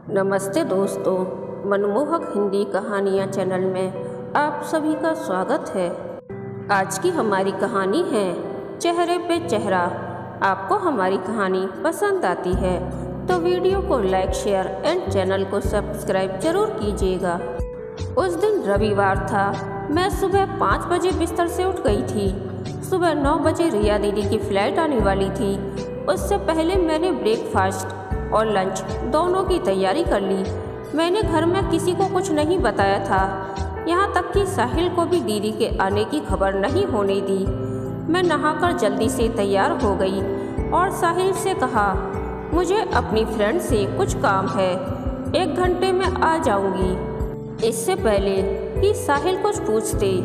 नमस्ते दोस्तों, मनमोहक हिंदी कहानियाँ चैनल में आप सभी का स्वागत है। आज की हमारी कहानी है चेहरे पे चेहरा। आपको हमारी कहानी पसंद आती है तो वीडियो को लाइक, शेयर एंड चैनल को सब्सक्राइब जरूर कीजिएगा। उस दिन रविवार था। मैं सुबह 5 बजे बिस्तर से उठ गई थी। सुबह 9 बजे रिया दीदी की फ्लाइट आने वाली थी। उससे पहले मैंने ब्रेकफास्ट और लंच दोनों की तैयारी कर ली। मैंने घर में किसी को कुछ नहीं बताया था, यहाँ तक कि साहिल को भी दीदी के आने की खबर नहीं होने दी। मैं नहाकर जल्दी से तैयार हो गई और साहिल से कहा, मुझे अपनी फ्रेंड से कुछ काम है, 1 घंटे में आ जाऊंगी। इससे पहले कि साहिल कुछ पूछते,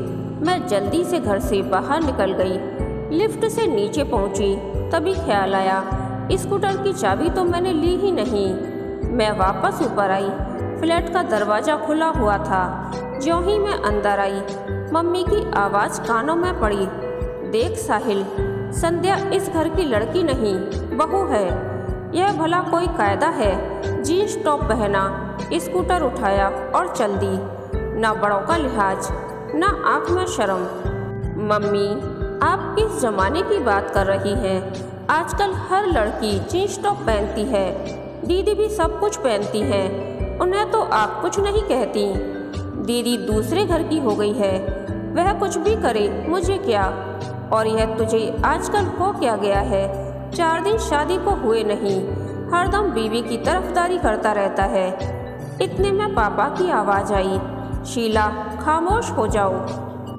मैं जल्दी से घर से बाहर निकल गई। लिफ्ट से नीचे पहुंची, तभी ख्याल आया स्कूटर की चाबी तो मैंने ली ही नहीं। मैं वापस ऊपर आई। फ्लैट का दरवाज़ा खुला हुआ था। ज्यों ही मैं अंदर आई, मम्मी की आवाज़ कानों में पड़ी, देख साहिल, संध्या इस घर की लड़की नहीं, बहू है। यह भला कोई कायदा है? जीन्स टॉप पहना, स्कूटर उठाया और चल दी। ना बड़ों का लिहाज, ना आँख में शर्म। मम्मी, आप किस ज़माने की बात कर रही हैं? आजकल हर लड़की जीन्स टॉप पहनती है, दीदी भी सब कुछ पहनती है, उन्हें तो आप कुछ नहीं कहती। दीदी दूसरे घर की हो गई है, वह कुछ भी करे मुझे क्या। और यह तुझे आजकल हो क्या गया है? 4 दिन शादी को हुए नहीं, हरदम बीवी की तरफदारी करता रहता है। इतने में पापा की आवाज़ आई, शीला खामोश हो जाओ।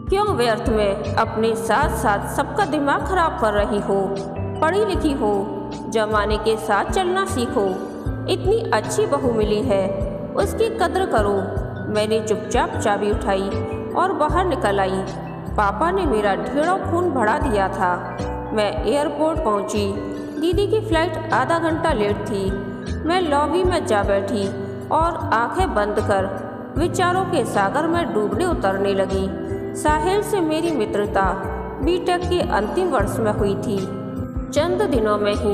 क्यों व्यर्थ में अपने साथ साथ सबका दिमाग खराब कर रही हो? पढ़ी लिखी हो, जमाने के साथ चलना सीखो। इतनी अच्छी बहू मिली है, उसकी कद्र करो। मैंने चुपचाप चाबी उठाई और बाहर निकल आई। पापा ने मेरा ढेरों खून बढ़ा दिया था। मैं एयरपोर्ट पहुंची। दीदी की फ्लाइट आधा घंटा लेट थी। मैं लॉबी में जा बैठी और आंखें बंद कर विचारों के सागर में डूबने उतरने लगी। साहिल से मेरी मित्रता बीटेक के अंतिम वर्ष में हुई थी। चंद दिनों में ही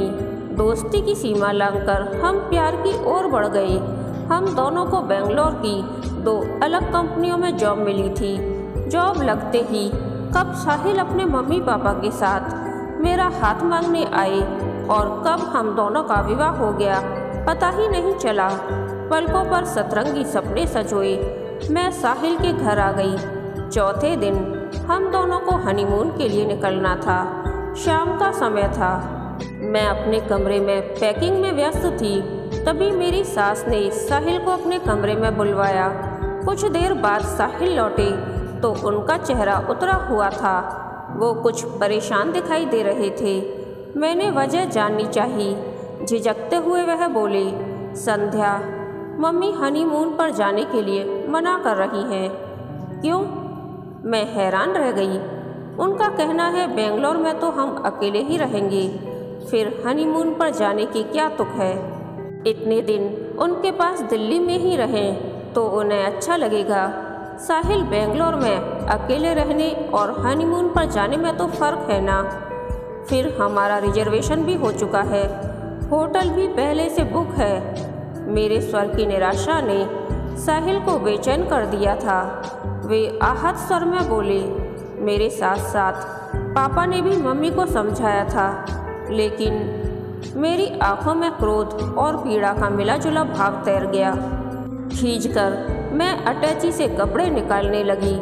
दोस्ती की सीमा लांघकर हम प्यार की ओर बढ़ गए। हम दोनों को बेंगलोर की 2 अलग कंपनियों में जॉब मिली थी। जॉब लगते ही कब साहिल अपने मम्मी पापा के साथ मेरा हाथ मांगने आए और कब हम दोनों का विवाह हो गया, पता ही नहीं चला। पलकों पर सतरंगी सपने सजोए मैं साहिल के घर आ गई। चौथे दिन हम दोनों को हनीमून के लिए निकलना था। शाम का समय था। मैं अपने कमरे में पैकिंग में व्यस्त थी। तभी मेरी सास ने साहिल को अपने कमरे में बुलवाया। कुछ देर बाद साहिल लौटे तो उनका चेहरा उतरा हुआ था। वो कुछ परेशान दिखाई दे रहे थे। मैंने वजह जाननी चाहिए। झिझकते हुए वह बोले, संध्या, मम्मी हनीमून पर जाने के लिए मना कर रही हैं। क्यों? मैं हैरान रह गई। उनका कहना है बेंगलोर में तो हम अकेले ही रहेंगे, फिर हनीमून पर जाने की क्या तुक है। इतने दिन उनके पास दिल्ली में ही रहें तो उन्हें अच्छा लगेगा। साहिल बेंगलोर में अकेले रहने और हनीमून पर जाने में तो फ़र्क है ना। फिर हमारा रिजर्वेशन भी हो चुका है, होटल भी पहले से बुक है। मेरे स्वर की निराशा ने साहिल को बेचैन कर दिया था। वे आहत स्वर में बोले, मेरे साथ साथ पापा ने भी मम्मी को समझाया था, लेकिन मेरी आंखों में क्रोध और पीड़ा का मिला जुला भाव तैर गया। खींचकर मैं अटैची से कपड़े निकालने लगी।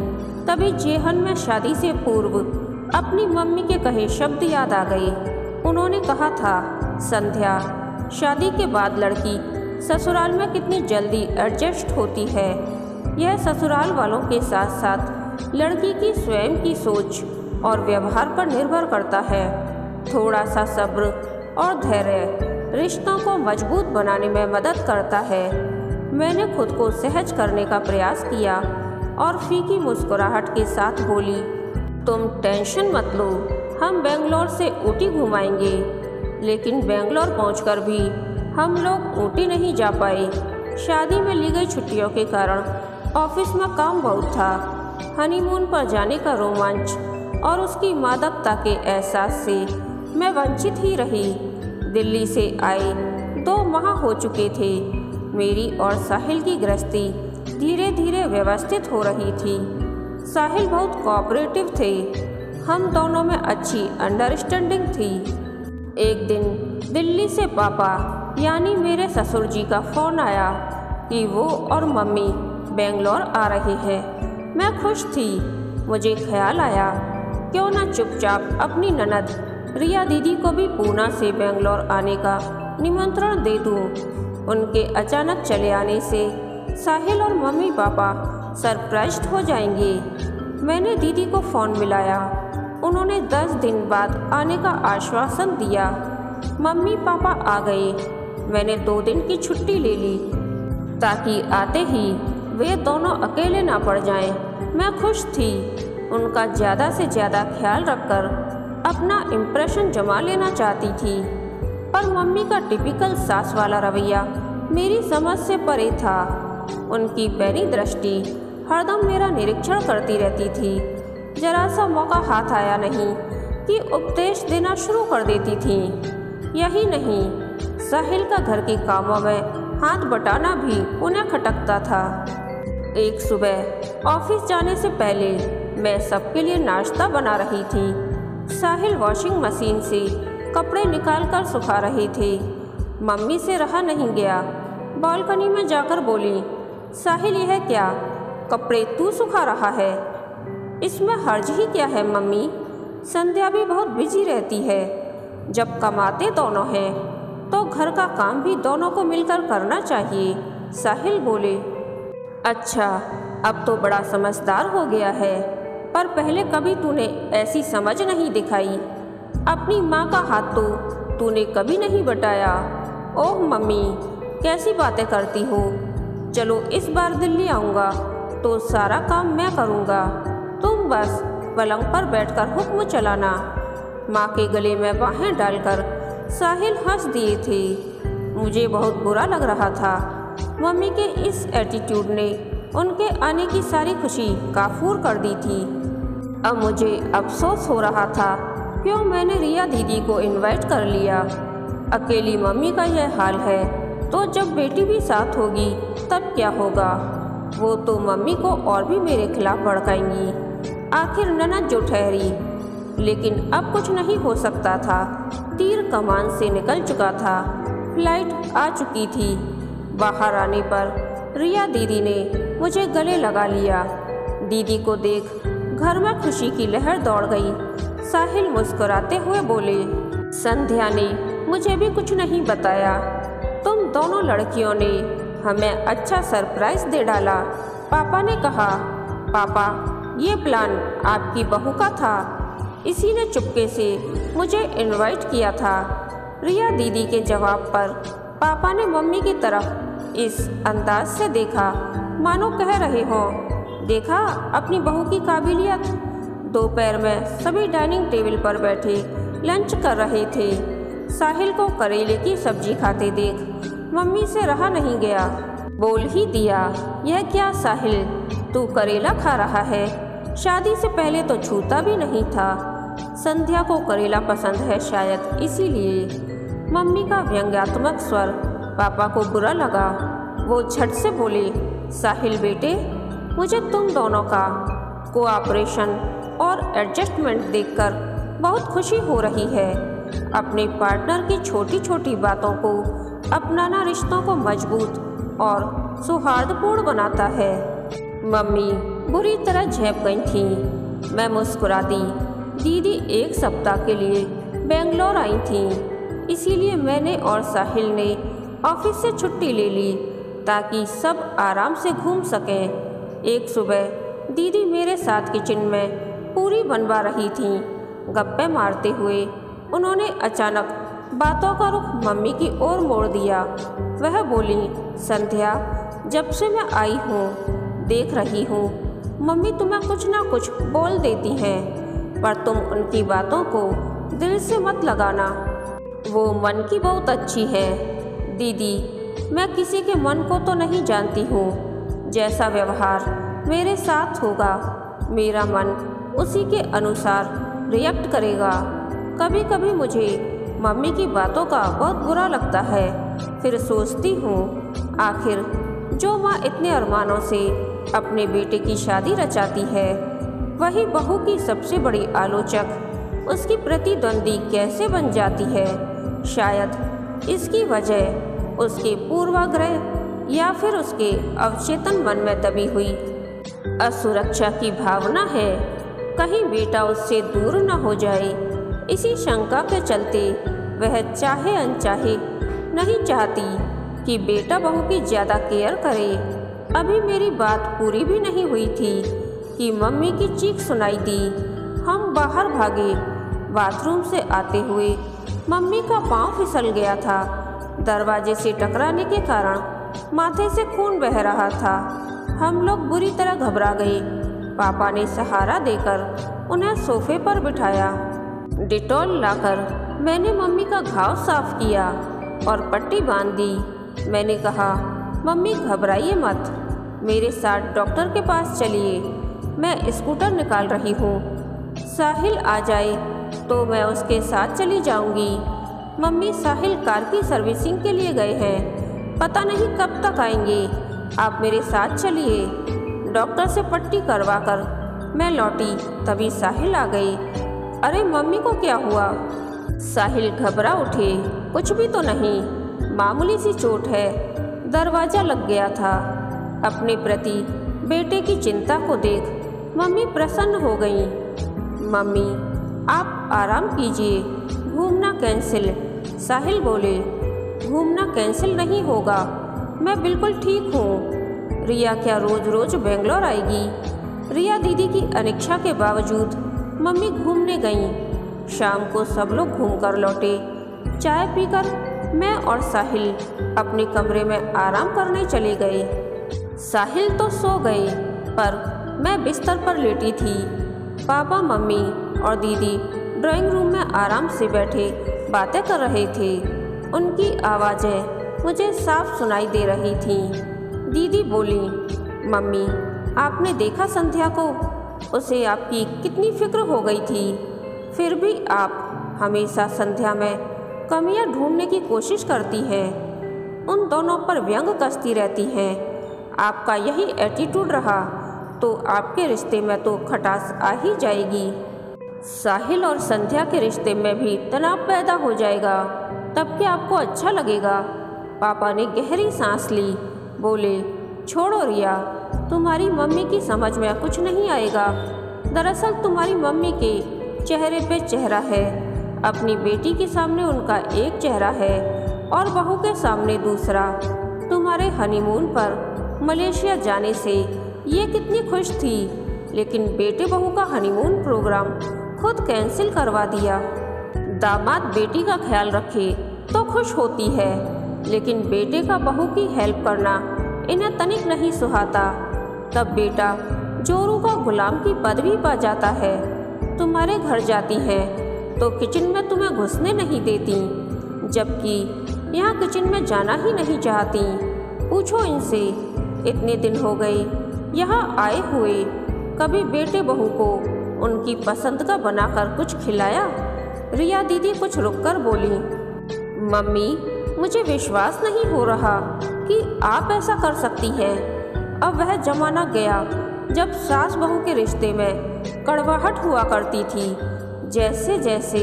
तभी जेहन में शादी से पूर्व अपनी मम्मी के कहे शब्द याद आ गए। उन्होंने कहा था, संध्या, शादी के बाद लड़की ससुराल में कितनी जल्दी एडजस्ट होती है। यह ससुराल वालों के साथ साथ लड़की की स्वयं की सोच और व्यवहार पर निर्भर करता है। थोड़ा सा सब्र और धैर्य रिश्तों को मजबूत बनाने में मदद करता है। मैंने खुद को सहज करने का प्रयास किया और फीकी मुस्कुराहट के साथ बोली, तुम टेंशन मत लो, हम बेंगलोर से ऊटी घुमाएंगे। लेकिन बेंगलोर पहुंचकर भी हम लोग ऊटी नहीं जा पाए। शादी में ली गई छुट्टियों के कारण ऑफिस में काम बहुत था। हनीमून पर जाने का रोमांच और उसकी मादकता के एहसास से मैं वंचित ही रही। दिल्ली से आए 2 माह हो चुके थे। मेरी और साहिल की गृहस्थी धीरे धीरे व्यवस्थित हो रही थी। साहिल बहुत कोऑपरेटिव थे। हम दोनों में अच्छी अंडरस्टैंडिंग थी। एक दिन दिल्ली से पापा यानी मेरे ससुर जी का फ़ोन आया कि वो और मम्मी बेंगलोर आ रहे हैं। मैं खुश थी। मुझे ख्याल आया क्यों ना चुपचाप अपनी ननद रिया दीदी को भी पूना से बेंगलोर आने का निमंत्रण दे दूं। उनके अचानक चले आने से साहिल और मम्मी पापा सरप्राइज्ड हो जाएंगे। मैंने दीदी को फ़ोन मिलाया। उन्होंने 10 दिन बाद आने का आश्वासन दिया। मम्मी पापा आ गए। मैंने 2 दिन की छुट्टी ले ली ताकि आते ही वे दोनों अकेले ना पड़ जाएं। मैं खुश थी। उनका ज़्यादा से ज़्यादा ख्याल रखकर अपना इम्प्रेशन जमा लेना चाहती थी, पर मम्मी का टिपिकल सास वाला रवैया मेरी समझ से परे था। उनकी पैनी दृष्टि हरदम मेरा निरीक्षण करती रहती थी। जरा सा मौका हाथ आया नहीं कि उपदेश देना शुरू कर देती थी। यही नहीं, साहिल का घर के कामों में हाथ बटाना भी उन्हें खटकता था। एक सुबह ऑफिस जाने से पहले मैं सबके लिए नाश्ता बना रही थी। साहिल वॉशिंग मशीन से कपड़े निकालकर सुखा रहे थे। मम्मी से रहा नहीं गया। बालकनी में जाकर बोली, साहिल यह क्या, कपड़े तू सुखा रहा है? इसमें हर्ज ही क्या है मम्मी? संध्या भी बहुत बिजी रहती है। जब कमाते दोनों हैं तो घर का काम भी दोनों को मिलकर करना चाहिए। साहिल बोले, अच्छा अब तो बड़ा समझदार हो गया है, पर पहले कभी तूने ऐसी समझ नहीं दिखाई। अपनी माँ का हाथ तो तूने कभी नहीं बटाया। ओह मम्मी, कैसी बातें करती हो। चलो इस बार दिल्ली आऊँगा तो सारा काम मैं करूँगा, तुम बस पलंग पर बैठकर हुक्म चलाना। माँ के गले में बाहें डालकर साहिल हंस दिए थे। मुझे बहुत बुरा लग रहा था। मम्मी के इस एटीट्यूड ने उनके आने की सारी खुशी काफूर कर दी थी। अब मुझे अफसोस हो रहा था क्यों मैंने रिया दीदी को इनवाइट कर लिया। अकेली मम्मी का यह हाल है तो जब बेटी भी साथ होगी तब क्या होगा। वो तो मम्मी को और भी मेरे खिलाफ भड़काएंगी। आखिर ननद जो ठहरी, लेकिन अब कुछ नहीं हो सकता था। तीर कमान से निकल चुका था। फ्लाइट आ चुकी थी। बाहर आने पर रिया दीदी ने मुझे गले लगा लिया। दीदी को देख घर में खुशी की लहर दौड़ गई। साहिल मुस्कुराते हुए बोले, संध्या ने मुझे भी कुछ नहीं बताया। तुम दोनों लड़कियों ने हमें अच्छा सरप्राइज दे डाला। पापा ने कहा, पापा ये प्लान आपकी बहू का था, इसी ने चुपके से मुझे इनवाइट किया था। रिया दीदी के जवाब पर पापा ने मम्मी की तरफ इस अंदाज से देखा मानो कह रहे हो, देखा अपनी बहू की काबिलियत। दोपहर में सभी डाइनिंग टेबल पर बैठे लंच कर रहे थे। साहिल को करेले की सब्जी खाते देख मम्मी से रहा नहीं गया। बोल ही दिया, यह क्या साहिल, तू करेला खा रहा है? शादी से पहले तो छूता भी नहीं था। संध्या को करेला पसंद है शायद इसीलिए। मम्मी का व्यंग्यात्मक स्वर पापा को बुरा लगा। वो झट से बोले, साहिल बेटे, मुझे तुम दोनों का कोऑपरेशन और एडजस्टमेंट देखकर बहुत खुशी हो रही है। अपने पार्टनर की छोटी छोटी बातों को अपनाना रिश्तों को मजबूत और सौहार्दपूर्ण बनाता है। मम्मी बुरी तरह झेप गई थी। मैं मुस्कुरा दी। दीदी 1 सप्ताह के लिए बेंगलोर आई थी, इसीलिए मैंने और साहिल ने ऑफिस से छुट्टी ले ली ताकि सब आराम से घूम सकें। एक सुबह दीदी मेरे साथ किचन में पूरी बनवा रही थी। गप्पे मारते हुए उन्होंने अचानक बातों का रुख मम्मी की ओर मोड़ दिया। वह बोली, संध्या, जब से मैं आई हूँ देख रही हूँ मम्मी तुम्हें कुछ ना कुछ बोल देती हैं, पर तुम उनकी बातों को दिल से मत लगाना। वो मन की बहुत अच्छी है। दीदी, मैं किसी के मन को तो नहीं जानती हूँ। जैसा व्यवहार मेरे साथ होगा मेरा मन उसी के अनुसार रिएक्ट करेगा। कभी कभी मुझे मम्मी की बातों का बहुत बुरा लगता है, फिर सोचती हूँ आखिर जो माँ इतने अरमानों से अपने बेटे की शादी रचाती है, वही बहू की सबसे बड़ी आलोचक उसकी प्रतिद्वंदी कैसे बन जाती है। शायद इसकी वजह उसके पूर्वाग्रह या फिर उसके अवचेतन मन में दबी हुई असुरक्षा की भावना है। कहीं बेटा उससे दूर न हो जाए, इसी शंका के चलते वह चाहे अनचाहे नहीं चाहती कि बेटा बहू की ज़्यादा केयर करे। अभी मेरी बात पूरी भी नहीं हुई थी कि मम्मी की चीख सुनाई दी। हम बाहर भागे। बाथरूम से आते हुए मम्मी का पांव फिसल गया था। दरवाजे से टकराने के कारण माथे से खून बह रहा था। हम लोग बुरी तरह घबरा गए। पापा ने सहारा देकर उन्हें सोफे पर बिठाया। डिटॉल लाकर मैंने मम्मी का घाव साफ किया और पट्टी बांध दी। मैंने कहा, मम्मी घबराइए मत, मेरे साथ डॉक्टर के पास चलिए, मैं स्कूटर निकाल रही हूँ। साहिल आ जाए तो मैं उसके साथ चली जाऊंगी। मम्मी साहिल कार की सर्विसिंग के लिए गए हैं, पता नहीं कब तक आएंगे, आप मेरे साथ चलिए। डॉक्टर से पट्टी करवाकर मैं लौटी, तभी साहिल आ गए। अरे मम्मी को क्या हुआ? साहिल घबरा उठे। कुछ भी तो नहीं, मामूली सी चोट है, दरवाज़ा लग गया था। अपने प्रति बेटे की चिंता को देख मम्मी प्रसन्न हो गईं। मम्मी आप आराम कीजिए, घूमना कैंसिल। साहिल बोले, घूमना कैंसिल नहीं होगा, मैं बिल्कुल ठीक हूँ। रिया क्या रोज़ रोज़ बेंगलोर आएगी? रिया दीदी की अनिच्छा के बावजूद मम्मी घूमने गईं। शाम को सब लोग घूमकर लौटे। चाय पीकर मैं और साहिल अपने कमरे में आराम करने चले गए। साहिल तो सो गए, पर मैं बिस्तर पर लेटी थी। पापा, मम्मी और दीदी ड्राइंग रूम में आराम से बैठे बातें कर रहे थे। उनकी आवाज़ें मुझे साफ सुनाई दे रही थीं। दीदी बोली, मम्मी आपने देखा संध्या को? उसे आपकी कितनी फिक्र हो गई थी, फिर भी आप हमेशा संध्या में कमियां ढूंढने की कोशिश करती हैं, उन दोनों पर व्यंग कसती रहती हैं। आपका यही एटीट्यूड रहा तो आपके रिश्ते में तो खटास आ ही जाएगी। साहिल और संध्या के रिश्ते में भी तनाव पैदा हो जाएगा, तब क्या आपको अच्छा लगेगा? पापा ने गहरी सांस ली, बोले, छोड़ो रिया, तुम्हारी मम्मी की समझ में कुछ नहीं आएगा। दरअसल तुम्हारी मम्मी के चेहरे पे चेहरा है। अपनी बेटी के सामने उनका एक चेहरा है और बहू के सामने दूसरा। तुम्हारे हनीमून पर मलेशिया जाने से ये कितनी खुश थी, लेकिन बेटे बहू का हनीमून प्रोग्राम खुद कैंसिल करवा दिया। दामाद बेटी का ख्याल रखे तो खुश होती है, लेकिन बेटे का बहू की हेल्प करना इन्हें तनिक नहीं सुहाता। तब बेटा जोरू का गुलाम की पदवी पा जाता है। तुम्हारे घर जाती है तो किचन में तुम्हें घुसने नहीं देती, जबकि यहाँ किचन में जाना ही नहीं चाहती। पूछो इनसे, इतने दिन हो गए यहाँ आए हुए, कभी बेटे बहू को उनकी पसंद का बनाकर कुछ खिलाया? रिया दीदी कुछ रुककर बोली, मम्मी मुझे विश्वास नहीं हो रहा कि आप ऐसा कर सकती हैं। अब वह जमाना गया जब सास बहू के रिश्ते में कड़वाहट हुआ करती थी। जैसे जैसे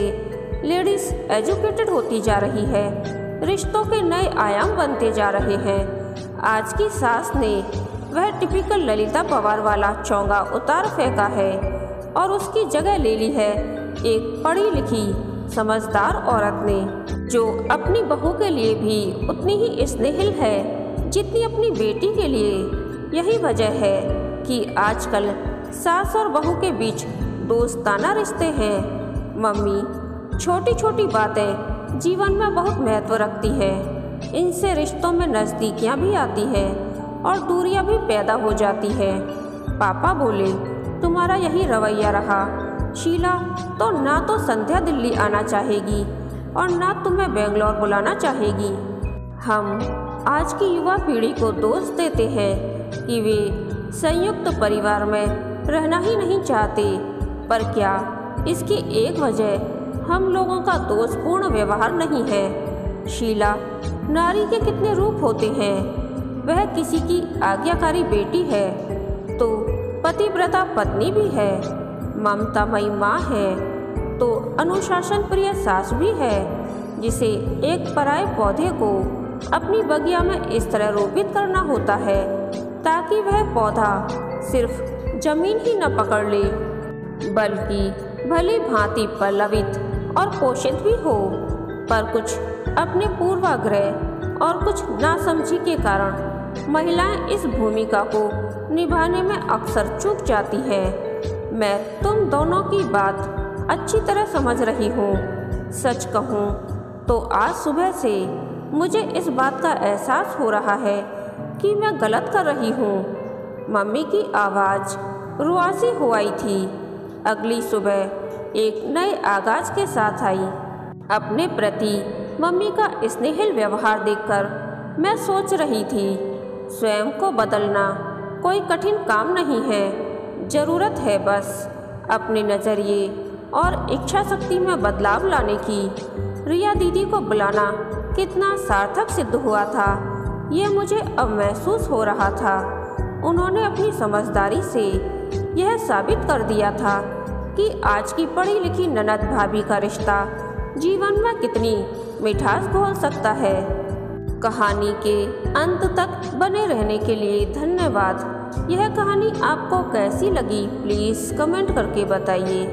लेडीज एजुकेटेड होती जा रही है, रिश्तों के नए आयाम बनते जा रहे हैं। आज की सास ने वह टिपिकल ललिता पवार वाला चौंगा उतार फेंका है और उसकी जगह ले ली है एक पढ़ी लिखी समझदार औरत ने, जो अपनी बहू के लिए भी उतनी ही स्नेहिल है जितनी अपनी बेटी के लिए। यही वजह है कि आजकल सास और बहू के बीच दोस्ताना रिश्ते हैं। मम्मी छोटी छोटी बातें जीवन में बहुत महत्व रखती है। इनसे रिश्तों में नज़दीकियाँ भी आती है और दूरियां भी पैदा हो जाती है। पापा बोले, तुम्हारा यही रवैया रहा, शीला तो ना तो संध्या दिल्ली आना चाहेगी और ना तुम्हें बेंगलोर बुलाना चाहेगी। हम आज की युवा पीढ़ी को दोष देते हैं कि वे संयुक्त परिवार में रहना ही नहीं चाहते, पर क्या इसकी एक वजह हम लोगों का दोषपूर्ण व्यवहार नहीं है? शीला, नारी के कितने रूप होते हैं। वह किसी की आज्ञाकारी बेटी है तो पतिव्रता पत्नी भी है, ममतामयी माँ है तो अनुशासन प्रिय सास भी है, जिसे एक पराये पौधे को अपनी बगिया में इस तरह रोपित करना होता है ताकि वह पौधा सिर्फ जमीन ही न पकड़ ले बल्कि भली भांति पल्लवित और पोषित भी हो। पर कुछ अपने पूर्वाग्रह और कुछ नासमझी के कारण महिलाएं इस भूमिका को निभाने में अक्सर चूक जाती हैं। मैं तुम दोनों की बात अच्छी तरह समझ रही हूँ। सच कहूँ तो आज सुबह से मुझे इस बात का एहसास हो रहा है कि मैं गलत कर रही हूँ। मम्मी की आवाज़ रुआसी हो आई थी। अगली सुबह एक नए आगाज के साथ आई। अपने प्रति मम्मी का स्नेहिल व्यवहार देखकर मैं सोच रही थी, स्वयं को बदलना कोई कठिन काम नहीं है। ज़रूरत है बस अपने नज़रिए और इच्छा शक्ति में बदलाव लाने की। रिया दीदी को बुलाना कितना सार्थक सिद्ध हुआ था, ये मुझे अब महसूस हो रहा था। उन्होंने अपनी समझदारी से यह साबित कर दिया था कि आज की पढ़ी लिखी ननद भाभी का रिश्ता जीवन में कितनी मिठास घोल सकता है। कहानी के अंत तक बने रहने के लिए धन्यवाद। यह कहानी आपको कैसी लगी प्लीज़ कमेंट करके बताइए।